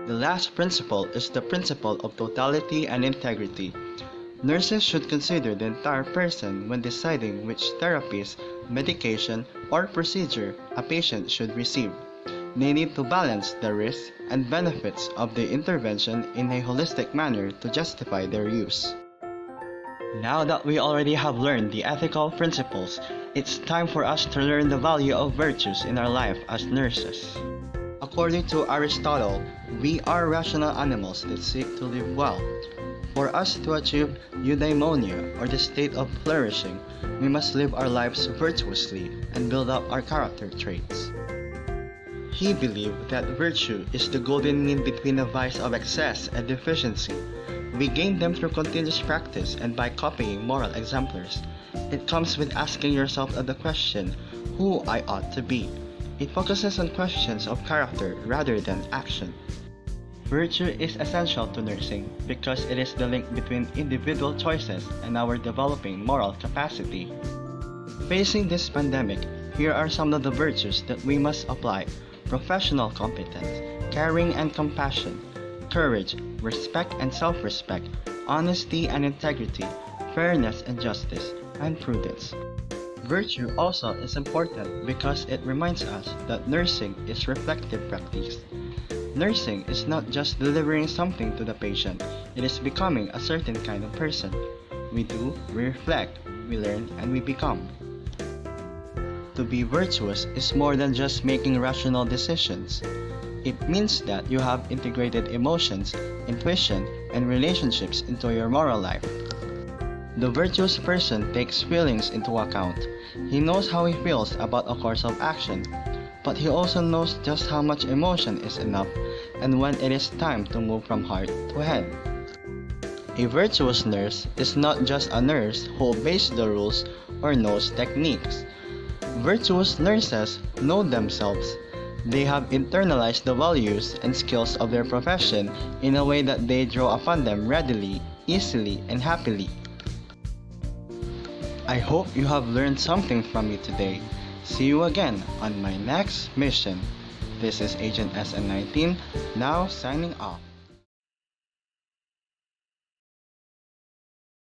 The last principle is the principle of totality and integrity. Nurses should consider the entire person when deciding which therapies, medication, or procedure a patient should receive. They need to balance the risks and benefits of the intervention in a holistic manner to justify their use. Now that we already have learned the ethical principles, it's time for us to learn the value of virtues in our life as nurses. According to Aristotle, we are rational animals that seek to live well. For us to achieve eudaimonia, or the state of flourishing, we must live our lives virtuously and build up our character traits. He believed that virtue is the golden mean between the vice of excess and deficiency. We gain them through continuous practice and by copying moral exemplars. It comes with asking yourself the question, who I ought to be. It focuses on questions of character rather than action. Virtue is essential to nursing because it is the link between individual choices and our developing moral capacity. Facing this pandemic, here are some of the virtues that we must apply: professional competence, caring and compassion, courage, respect and self-respect, honesty and integrity, fairness and justice, and prudence. Virtue also is important because it reminds us that nursing is reflective practice. Nursing is not just delivering something to the patient, it is becoming a certain kind of person. We do, we reflect, we learn, and we become. To be virtuous is more than just making rational decisions. It means that you have integrated emotions, intuition, and relationships into your moral life. The virtuous person takes feelings into account. He knows how he feels about a course of action, but he also knows just how much emotion is enough and when it is time to move from heart to head. A virtuous nurse is not just a nurse who obeys the rules or knows techniques. Virtuous nurses know themselves. They have internalized the values and skills of their profession in a way that they draw upon them readily, easily, and happily. I hope you have learned something from me today. See you again on my next mission. This is Agent SN19, now signing off.